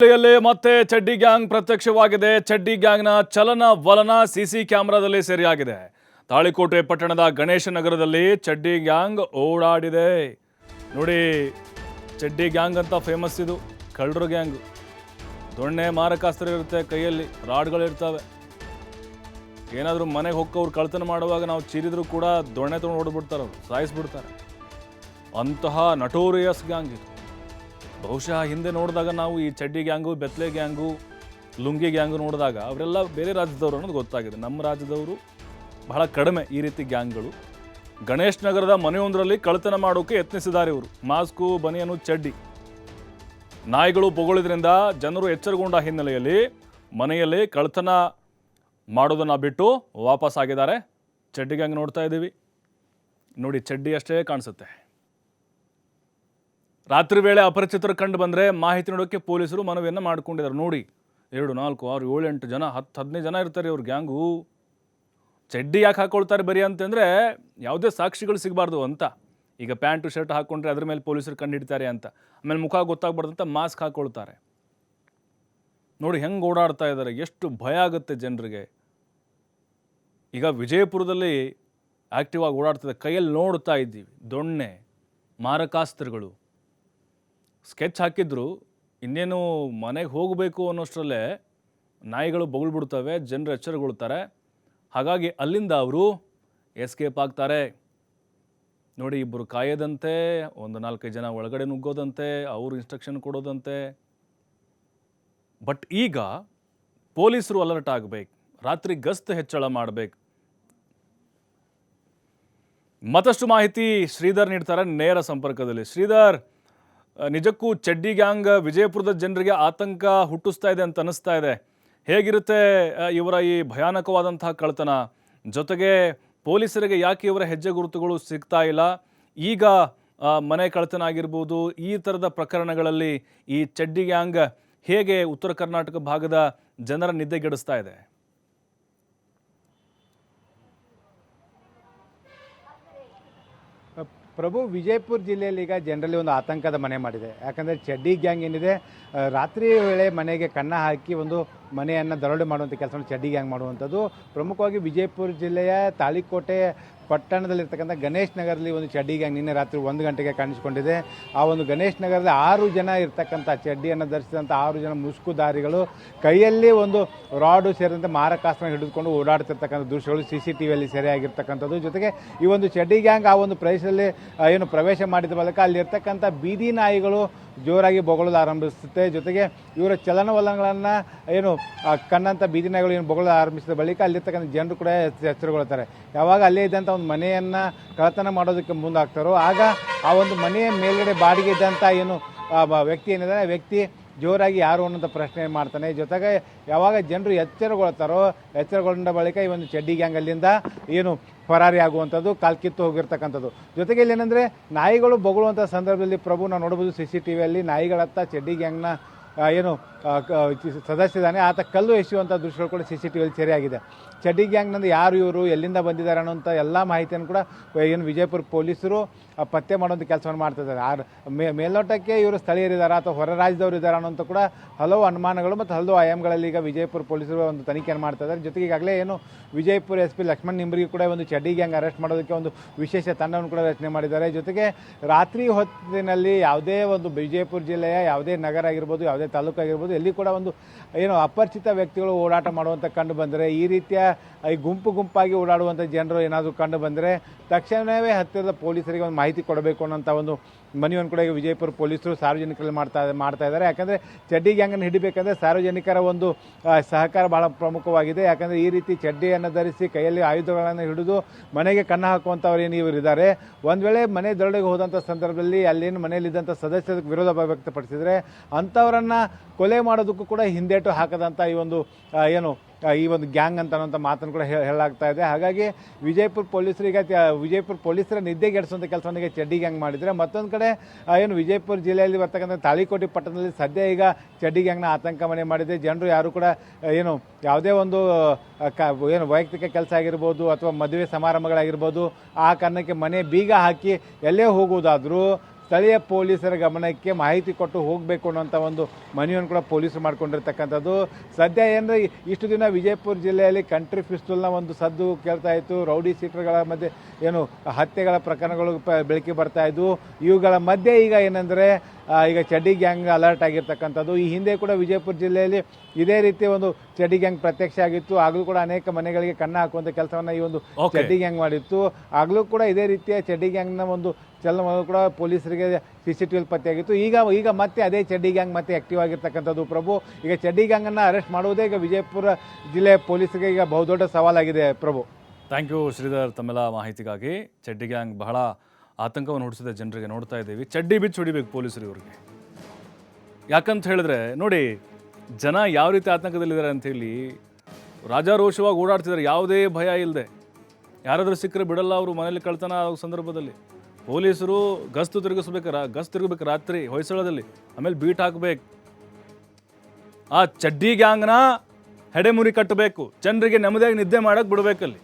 ಜಿಲ್ಲೆಯಲ್ಲಿ ಮತ್ತೆ ಚಡ್ಡಿ ಗ್ಯಾಂಗ್ ಪ್ರತ್ಯಕ್ಷವಾಗಿದೆ. ಚಡ್ಡಿ ಗ್ಯಾಂಗ್ನ ಚಲನ ವಲನ ಸಿಸಿ ಕ್ಯಾಮೆರಾದಲ್ಲಿ ಸೆರೆಯಾಗಿದೆ. ತಾಳಿಕೋಟೆ ಪಟ್ಟಣದ ಗಣೇಶ ನಗರದಲ್ಲಿ ಚಡ್ಡಿ ಗ್ಯಾಂಗ್ ಓಡಾಡಿದೆ. ನೋಡಿ, ಚಡ್ಡಿ ಗ್ಯಾಂಗ್ ಅಂತ ಫೇಮಸ್ ಇದು. ಕಳ್ಳರ ಗ್ಯಾಂಗ್. ದೊಣ್ಣೆ ಮಾರಕಾಸ್ತ್ರ ಇರುತ್ತೆ, ಕೈಯಲ್ಲಿ ರಾಡ್ಗಳಿರ್ತವೆ. ಏನಾದರೂ ಮನೆಗೆ ಹೋಗೋರು ಕಳ್ತನ ಮಾಡುವಾಗ ನಾವು ಚೀರಿದ್ರು ಕೂಡ ದೊಣ್ಣೆ ತೊಗೊಂಡು ಹೊಡೆದ್ಬಿಡ್ತಾರೆ, ಅವರು ಸಾಯಿಸ್ಬಿಡ್ತಾರೆ. ಅಂತಹ ನಟೋರಿಯಸ್ ಗ್ಯಾಂಗ್ ಇದು. ಬಹುಶಃ ಹಿಂದೆ ನೋಡಿದಾಗ ನಾವು ಈ ಚಡ್ಡಿ ಗ್ಯಾಂಗು, ಬೆತ್ತಲೆ ಗ್ಯಾಂಗು, ಲುಂಗಿ ಗ್ಯಾಂಗು ನೋಡಿದಾಗ ಅವರೆಲ್ಲ ಬೇರೆ ರಾಜ್ಯದವರು ಅನ್ನೋದು ಗೊತ್ತಾಗಿದೆ. ನಮ್ಮ ರಾಜ್ಯದವರು ಬಹಳ ಕಡಿಮೆ ಈ ರೀತಿ ಗ್ಯಾಂಗ್ಗಳು. ಗಣೇಶ್ ನಗರದ ಮನೆಯೊಂದರಲ್ಲಿ ಕಳ್ಳತನ ಮಾಡೋಕೆ ಯತ್ನಿಸಿದ್ದಾರೆ ಇವರು. ಮಾಸ್ಕು, ಬನಿಯನು, ಚಡ್ಡಿ. ನಾಯಿಗಳು ಬೊಗಳಿದ್ರಿಂದ ಜನರು ಎಚ್ಚರಗೊಂಡ ಹಿನ್ನೆಲೆಯಲ್ಲಿ ಮನೆಯಲ್ಲಿ ಕಳ್ಳತನ ಮಾಡೋದನ್ನು ಬಿಟ್ಟು ವಾಪಸ್ ಆಗಿದ್ದಾರೆ. ಚಡ್ಡಿ ಗ್ಯಾಂಗ್ ನೋಡ್ತಾ ಇದ್ದೀವಿ ನೋಡಿ, ಚಡ್ಡಿ ಅಷ್ಟೇ ಕಾಣಿಸುತ್ತೆ. ರಾತ್ರಿ ವೇಳೆ ಅಪರಿಚಿತರು ಕಂಡು ಬಂದರೆ ಮಾಹಿತಿ ನೀಡೋಕ್ಕೆ ಪೊಲೀಸರು ಮನವಿಯನ್ನು ಮಾಡಿಕೊಂಡಿದ್ದಾರೆ. ನೋಡಿ, 2, 4, 6, 7, 8 ಜನ, 10, 15 ಜನ ಇರ್ತಾರೆ ಇವ್ರ ಗ್ಯಾಂಗು. ಚಡ್ಡಿ ಯಾಕೆ ಹಾಕ್ಕೊಳ್ತಾರೆ ಬರೀ ಅಂತಂದರೆ ಯಾವುದೇ ಸಾಕ್ಷಿಗಳು ಸಿಗಬಾರ್ದು ಅಂತ. ಈಗ ಪ್ಯಾಂಟು ಶರ್ಟ್ ಹಾಕ್ಕೊಂಡ್ರೆ ಅದ್ರ ಮೇಲೆ ಪೊಲೀಸರು ಕಂಡು ಹಿಡಿತಾರೆ ಅಂತ. ಆಮೇಲೆ ಮುಖ ಗೊತ್ತಾಗ್ಬಾರ್ದಂತ ಮಾಸ್ಕ್ ಹಾಕ್ಕೊಳ್ತಾರೆ. ನೋಡಿ ಹೆಂಗೆ ಓಡಾಡ್ತಾ ಇದ್ದಾರೆ, ಎಷ್ಟು ಭಯ ಆಗುತ್ತೆ ಜನರಿಗೆ. ಈಗ ವಿಜಯಪುರದಲ್ಲಿ ಆ್ಯಕ್ಟಿವ್ ಆಗಿ ಓಡಾಡ್ತಿದೆ. ಕೈಯಲ್ಲಿ ನೋಡ್ತಾ ಇದ್ದೀವಿ ದೊಣ್ಣೆ, ಮಾರಕಾಸ್ತ್ರಗಳು. ಸ್ಕೆಚ್ ಹಾಕಿದ್ರು, ಇನ್ನೇನು ಮನೆಗೆ ಹೋಗಬೇಕು ಅನ್ನೋಷ್ಟರಲ್ಲೇ ನಾಯಿಗಳು ಬೊಗಳ್ಬಿಡ್ತವೆ, ಜನರು ಎಚ್ಚರಗೊಳ್ತಾರೆ. ಹಾಗಾಗಿ ಅಲ್ಲಿಂದ ಅವರು ಎಸ್ಕೇಪ್ ಆಗ್ತಾರೆ. ನೋಡಿ, ಇಬ್ಬರು ಕಾಯೋದಂತೆ, ಒಂದು 4-5 ಜನ ಒಳಗಡೆ ನುಗ್ಗೋದಂತೆ, ಅವರು ಇನ್ಸ್ಟ್ರಕ್ಷನ್ ಕೊಡೋದಂತೆ. ಬಟ್ ಈಗ ಪೊಲೀಸರು ಅಲರ್ಟ್ ಆಗಬೇಕು, ರಾತ್ರಿ ಗಸ್ತು ಹೆಚ್ಚಳ ಮಾಡಬೇಕು. ಮತ್ತಷ್ಟು ಮಾಹಿತಿ ಶ್ರೀಧರ್ ನೀಡ್ತಾರೆ ನೇರ ಸಂಪರ್ಕದಲ್ಲಿ. ಶ್ರೀಧರ್, ನಿಜಕ್ಕೂ ಚಡ್ಡಿ ಗ್ಯಾಂಗ್ ವಿಜಯಪುರದ ಜನರಿಗೆ ಆತಂಕ ಹುಟ್ಟಿಸ್ತಾ ಇದೆ ಅಂತ ಅನ್ನಿಸ್ತಾ ಇದೆ. ಹೇಗಿರುತ್ತೆ ಇವರ ಈ ಭಯಾನಕವಾದಂತಹ ಕಳ್ಳತನ? ಜೊತೆಗೆ ಪೊಲೀಸರಿಗೆ ಯಾಕೆ ಇವರ ಹೆಜ್ಜೆ ಗುರುತುಗಳು ಸಿಗ್ತಾ ಇಲ್ಲ? ಈಗ ಮನೆ ಕಳ್ಳತನ ಆಗಿರ್ಬೋದು, ಈ ಥರದ ಪ್ರಕರಣಗಳಲ್ಲಿ ಈ ಚಡ್ಡಿ ಗ್ಯಾಂಗ್ ಹೇಗೆ ಉತ್ತರ ಕರ್ನಾಟಕ ಭಾಗದ ಜನರ ನಿದ್ದೆಗೆಡಿಸ್ತಾ ಇದೆ? ಪ್ರಭು, ವಿಜಯಪುರ ಜಿಲ್ಲೆಯಲ್ಲಿ ಈಗ ಜನರಲ್ಲಿ ಒಂದು ಆತಂಕದ ಮನೆ ಮಾಡಿದೆ. ಯಾಕಂದರೆ ಚಡ್ಡಿ ಗ್ಯಾಂಗ್ ಏನಿದೆ, ರಾತ್ರಿ ವೇಳೆ ಮನೆಗೆ ಕನ್ನ ಹಾಕಿ ಒಂದು ಮನೆಯನ್ನು ದರೋಡೆ ಮಾಡುವಂಥ ಕೆಲಸವನ್ನು ಚಡ್ಡಿ ಗ್ಯಾಂಗ್ ಮಾಡುವಂಥದ್ದು. ಪ್ರಮುಖವಾಗಿ ವಿಜಯಪುರ ಜಿಲ್ಲೆಯ ತಾಳಿಕೋಟೆ ಪಟ್ಟಣದಲ್ಲಿರ್ತಕ್ಕಂಥ ಗಣೇಶ್ ನಗರದಲ್ಲಿ ಒಂದು ಚಡ್ಡಿ ಗ್ಯಾಂಗ್ ನಿನ್ನೆ ರಾತ್ರಿ 1 ಗಂಟೆಗೆ ಕಾಣಿಸಿಕೊಂಡಿದೆ. ಆ ಒಂದು ಗಣೇಶ್ ನಗರದ 6 ಜನ ಇರ್ತಕ್ಕಂಥ ಚಡ್ಡಿಯನ್ನು ಧರಿಸಿದಂಥ 6 ಜನ ಮುಸುಕುಧಾರಿಗಳು ಕೈಯಲ್ಲಿ ಒಂದು ರಾಡು ಸೇರಿದಂತೆ ಮಾರಕಾಸ್ತ್ರ ಹಿಡಿದುಕೊಂಡು ಓಡಾಡ್ತಿರ್ತಕ್ಕಂಥ ದೃಶ್ಯಗಳು CCTVಯಲ್ಲಿ ಸೆರೆಯಾಗಿರ್ತಕ್ಕಂಥದ್ದು. ಜೊತೆಗೆ ಈ ಒಂದು ಚಡ್ಡಿ ಗ್ಯಾಂಗ್ ಆ ಒಂದು ಪ್ರದೇಶದಲ್ಲಿ ಏನು ಪ್ರವೇಶ ಮಾಡಿದ ಬಳಿಕ ಅಲ್ಲಿರ್ತಕ್ಕಂಥ ಬೀದಿ ನಾಯಿಗಳು ಜೋರಾಗಿ ಬೊಗಳಲು ಆರಂಭಿಸುತ್ತೆ. ಜೊತೆಗೆ ಇವರ ಚಲನವಲನಗಳನ್ನು ಏನು ಕಣ್ಣಂಥ ಬೀದಿ ನಾಯಿಗಳು ಏನು ಬೊಗಳಲು ಆರಂಭಿಸಿದ ಬಳಿಕ ಅಲ್ಲಿರ್ತಕ್ಕಂಥ ಜನರು ಕೂಡ ಎಚ್ಚರಗೊಳ್ತಾರೆ. ಯಾವಾಗ ಅಲ್ಲೇ ಇದ್ದಂಥ ಒಂದು ಮನೆಯನ್ನು ಕಳ್ಳತನ ಮಾಡೋದಕ್ಕೆ ಮುಂದಾಗ್ತಾರೋ ಆಗ ಆ ಒಂದು ಮನೆಯ ಮೇಲ್ಗಡೆ ಬಾಡಿಗೆ ಇದ್ದಂಥ ಏನು ವ್ಯಕ್ತಿ ಏನಿದೆ, ವ್ಯಕ್ತಿ ಜೋರಾಗಿ ಯಾರು ಅನ್ನೋಂಥ ಪ್ರಶ್ನೆ ಮಾಡ್ತಾನೆ. ಜೊತೆಗೆ ಯಾವಾಗ ಜನರು ಎಚ್ಚರಗೊಂಡ ಬಳಿಕ ಈ ಒಂದು ಚಡ್ಡಿ ಗ್ಯಾಂಗ್ ಅಲ್ಲಿಂದ ಏನು ಪರಾರಿ ಆಗುವಂಥದ್ದು, ಕಾಲ್ಕಿತ್ತು ಹೋಗಿರ್ತಕ್ಕಂಥದ್ದು. ಜೊತೆಗೆ ಇಲ್ಲಿ ಏನಂದರೆ ನಾಯಿಗಳು ಬೊಗಳುವಂಥ ಸಂದರ್ಭದಲ್ಲಿ ಪ್ರಭು ನಾವು ನೋಡ್ಬೋದು CCTVಯಲ್ಲಿ ನಾಯಿಗಳತ್ತ ಚಡ್ಡಿ ಗ್ಯಾಂಗ್ನ ಏನು ಸದಸ್ಯದಾನೆ ಆತ ಕಲ್ಲು ಎಸೆಯುವಂಥ ದೃಶ್ಯಗಳು ಕೂಡ CCTVಯಲ್ಲಿ ಸೆರೆಯಾಗಿದೆ. ಚಡ್ಡಿ ಗ್ಯಾಂಗ್ನಿಂದ ಯಾರು ಇವರು, ಎಲ್ಲಿಂದ ಬಂದಿದ್ದಾರೆ ಅನ್ನೋಂಥ ಎಲ್ಲ ಮಾಹಿತಿಯನ್ನು ಕೂಡ ಏನು ವಿಜಯಪುರ ಪೊಲೀಸರು ಪತ್ತೆ ಮಾಡುವಂಥ ಕೆಲಸವನ್ನು ಮಾಡ್ತಿದ್ದಾರೆ. ಮೇಲ್ನೋಟಕ್ಕೆ ಇವರು ಸ್ಥಳೀಯರಿದ್ದಾರೆ ಅಥವಾ ಹೊರ ರಾಜ್ಯದವರು ಇದ್ದಾರೆ ಅನ್ನೋಂಥ ಕೂಡ ಹಲವು ಅನುಮಾನಗಳು ಮತ್ತು ಹಲವು ಆಯಾಮಗಳಲ್ಲಿ ಈಗ ವಿಜಯಪುರ ಪೊಲೀಸರು ಒಂದು ತನಿಖೆಯನ್ನು ಮಾಡ್ತಾ ಇದ್ದಾರೆ. ಜೊತೆಗೆ ಈಗಾಗಲೇ ಏನು ವಿಜಯಪುರ SP ಲಕ್ಷ್ಮಣ್ ನಿಂಬರಿಗೆ ಕೂಡ ಒಂದು ಚಡ್ಡಿ ಗ್ಯಾಂಗ್ ಅರೆಸ್ಟ್ ಮಾಡೋದಕ್ಕೆ ಒಂದು ವಿಶೇಷ ತಂಡವನ್ನು ಕೂಡ ರಚನೆ ಮಾಡಿದ್ದಾರೆ. ಜೊತೆಗೆ ರಾತ್ರಿ ಹೊತ್ತಿನಲ್ಲಿ ಯಾವುದೇ ಒಂದು ವಿಜಯಪುರ ಜಿಲ್ಲೆಯ ಯಾವುದೇ ನಗರ ಆಗಿರ್ಬೋದು, ಯಾವುದೇ ತಾಲೂಕು ಆಗಿರ್ಬೋದು, ಎಲ್ಲಿ ಕೂಡ ಒಂದು ಏನು ಅಪರಿಚಿತ ವ್ಯಕ್ತಿಗಳು ಓಡಾಟ ಮಾಡುವಂಥ ಕಂಡು ಬಂದರೆ, ಈ ರೀತಿಯ ಈ ಗುಂಪಾಗಿ ಓಡಾಡುವಂಥ ಜನರು ಏನಾದರೂ ಕಂಡು ಬಂದರೆ ತಕ್ಷಣವೇ ಹತ್ತಿರದ ಪೊಲೀಸರಿಗೆ ಒಂದು ಮಾಹಿತಿ ಕೊಡಬೇಕು ಅನ್ನೋಂಥ ಒಂದು ಮನವಿಯನ್ನು ಕೂಡ ಈಗ ವಿಜಯಪುರ ಪೊಲೀಸರು ಸಾರ್ವಜನಿಕರಲ್ಲಿ ಮಾಡ್ತಾ ಇದ್ದಾರೆ. ಯಾಕಂದರೆ ಚಡ್ಡಿ ಗ್ಯಾಂಗನ್ನು ಹಿಡಿಬೇಕಂದ್ರೆ ಸಾರ್ವಜನಿಕರ ಒಂದು ಸಹಕಾರ ಭಾಳ ಪ್ರಮುಖವಾಗಿದೆ. ಯಾಕಂದರೆ ಈ ರೀತಿ ಚಡ್ಡಿಯನ್ನು ಧರಿಸಿ ಕೈಯಲ್ಲಿ ಆಯುಧಗಳನ್ನು ಹಿಡಿದು ಮನೆಗೆ ಕನ್ನ ಹಾಕುವಂಥವ್ರು ಏನು ಇವರಿದ್ದಾರೆ, ಒಂದು ವೇಳೆ ಮನೆ ದರೋಡೆಗೆ ಹೋದಂಥ ಸಂದರ್ಭದಲ್ಲಿ ಅಲ್ಲೇನು ಮನೆಯಲ್ಲಿದ್ದಂಥ ಸದಸ್ಯರ ವಿರೋಧ ವ್ಯಕ್ತಪಡಿಸಿದರೆ ಅಂಥವರನ್ನು ಕೊಲೆ ಮಾಡೋದಕ್ಕೂ ಕೂಡ ಹಿಂದೇಟು ಹಾಕದಂಥ ಈ ಒಂದು ಏನು ಈ ಒಂದು ಗ್ಯಾಂಗ್ ಅಂತ ಅನ್ನೋಂಥ ಮಾತನ್ನು ಕೂಡ ಹೇಳಲಾಗ್ತಾ ಇದೆ. ಹಾಗಾಗಿ ವಿಜಯಪುರ ಪೊಲೀಸರ ನಿದ್ದೆಗೆಡಿಸುವಂಥ ಕೆಲಸವನ್ನ ಚಡ್ಡಿ ಗ್ಯಾಂಗ್ ಮಾಡಿದರೆ, ಮತ್ತೊಂದು ಕಡೆ ಏನು ವಿಜಯಪುರ ಜಿಲ್ಲೆಯಲ್ಲಿ ಬರ್ತಕ್ಕಂಥ ತಾಳಿಕೋಟೆ ಪಟ್ಟಣದಲ್ಲಿ ಸದ್ಯ ಈಗ ಚಡ್ಡಿ ಗ್ಯಾಂಗ್ನ ಆತಂಕ ಮನೆ ಮಾಡಿದೆ. ಜನರು ಯಾರು ಕೂಡ ಏನು ಯಾವುದೇ ಒಂದು ಏನು ವೈಯಕ್ತಿಕ ಕೆಲಸ ಆಗಿರ್ಬೋದು ಅಥವಾ ಮದುವೆ ಸಮಾರಂಭಗಳಾಗಿರ್ಬೋದು, ಆ ಕಾರಣಕ್ಕೆ ಮನೆ ಬೀಗ ಹಾಕಿ ಎಲ್ಲೇ ಹೋಗುವುದಾದರೂ ಸ್ಥಳೀಯ ಪೊಲೀಸರ ಗಮನಕ್ಕೆ ಮಾಹಿತಿ ಕೊಟ್ಟು ಹೋಗಬೇಕು ಅನ್ನೋಂಥ ಒಂದು ಮನವಿಯನ್ನು ಕೂಡ ಪೊಲೀಸರು ಮಾಡ್ಕೊಂಡಿರ್ತಕ್ಕಂಥದ್ದು. ಸದ್ಯ ಏನಂದರೆ ಇಷ್ಟು ದಿನ ವಿಜಯಪುರ ಜಿಲ್ಲೆಯಲ್ಲಿ ಕಂಟ್ರಿ ಪಿಸ್ತೂಲ್ನ ಒಂದು ಸದ್ದು ಕೇಳ್ತಾ ಇತ್ತು. ರೌಡಿ ಶೀಟರ್ಗಳ ಮಧ್ಯೆ ಏನು ಹತ್ಯೆಗಳ ಪ್ರಕರಣಗಳು ಬೆಳಕಿಗೆ ಬರ್ತಾ ಇದ್ವು. ಇವುಗಳ ಮಧ್ಯೆ ಈಗ ಏನಂದರೆ ಈಗ ಚಡ್ಡಿ ಗ್ಯಾಂಗ್ ಅಲರ್ಟ್ ಆಗಿರ್ತಕ್ಕಂಥದ್ದು. ಈ ಹಿಂದೆ ಕೂಡ ವಿಜಯಪುರ ಜಿಲ್ಲೆಯಲ್ಲಿ ಇದೇ ರೀತಿ ಒಂದು ಚಡ್ಡಿ ಗ್ಯಾಂಗ್ ಪ್ರತ್ಯಕ್ಷ ಆಗಿತ್ತು. ಆಗಲೂ ಕೂಡ ಅನೇಕ ಮನೆಗಳಿಗೆ ಕನ್ನ ಹಾಕುವಂಥ ಕೆಲಸವನ್ನು ಈ ಒಂದು ಚಡ್ಡಿ ಗ್ಯಾಂಗ್ ಮಾಡಿತ್ತು. ಆಗಲೂ ಕೂಡ ಇದೇ ರೀತಿಯ ಚಡ್ಡಿ ಗ್ಯಾಂಗ್ನ ಒಂದು ಚಲನವಲನ ಕೂಡ ಪೊಲೀಸರಿಗೆ CCTV ಪತ್ತೆಯಾಗಿತ್ತು. ಈಗ ಮತ್ತೆ ಅದೇ ಚಡ್ಡಿ ಗ್ಯಾಂಗ್ ಮತ್ತೆ ಆಕ್ಟಿವ್ ಆಗಿರ್ತಕ್ಕಂಥದ್ದು ಪ್ರಭು. ಈಗ ಚಡ್ಡಿ ಗ್ಯಾಂಗನ್ನು ಅರೆಸ್ಟ್ ಮಾಡುವುದೇ ಈಗ ವಿಜಯಪುರ ಜಿಲ್ಲೆ ಪೊಲೀಸರಿಗೆ ಈಗ ಬಹುದೊಡ್ಡ ಸವಾಲಾಗಿದೆ ಪ್ರಭು. ಥ್ಯಾಂಕ್ ಯು ಶ್ರೀಧರ್ ತಮ್ಮೆಲ್ಲ ಮಾಹಿತಿಗಾಗಿ. ಚಡ್ಡಿ ಗ್ಯಾಂಗ್ ಬಹಳ ಆತಂಕವನ್ನು ಹುಟ್ಟಿಸಿದೆ ಜನರಿಗೆ, ನೋಡ್ತಾ ಇದ್ದೀವಿ. ಚಡ್ಡಿ ಬಿಚ್ಚಿ ಹೊಡಿಬೇಕು ಪೊಲೀಸರು ಇವ್ರಿಗೆ. ಯಾಕಂತ ಹೇಳಿದ್ರೆ ನೋಡಿ, ಜನ ಯಾವ ರೀತಿ ಆತಂಕದಲ್ಲಿದ್ದಾರೆ ಅಂಥೇಳಿ ರಾಜಾರೋಷವಾಗಿ ಓಡಾಡ್ತಿದ್ದಾರೆ, ಯಾವುದೇ ಭಯ ಇಲ್ಲದೆ. ಯಾರಾದರೂ ಸಿಕ್ಕರೆ ಬಿಡಲ್ಲ ಅವರು, ಮನೇಲಿ ಕಳ್ತನ ಆಗೋ ಸಂದರ್ಭದಲ್ಲಿ ಪೊಲೀಸರು ಗಸ್ತು ತಿರುಗಬೇಕು ರಾತ್ರಿ ಹೊಯ್ಸಳದಲ್ಲಿ, ಆಮೇಲೆ ಬೀಟ್ ಹಾಕಬೇಕು. ಆ ಚಡ್ಡಿ ಗ್ಯಾಂಗ್ನ ಹೆಡೆಮುರಿ ಕಟ್ಟಬೇಕು, ಜನರಿಗೆ ನೆಮ್ಮದಿಯಾಗಿ ನಿದ್ದೆ ಮಾಡೋಕ್ಕೆ ಬಿಡಬೇಕಲ್ಲಿ.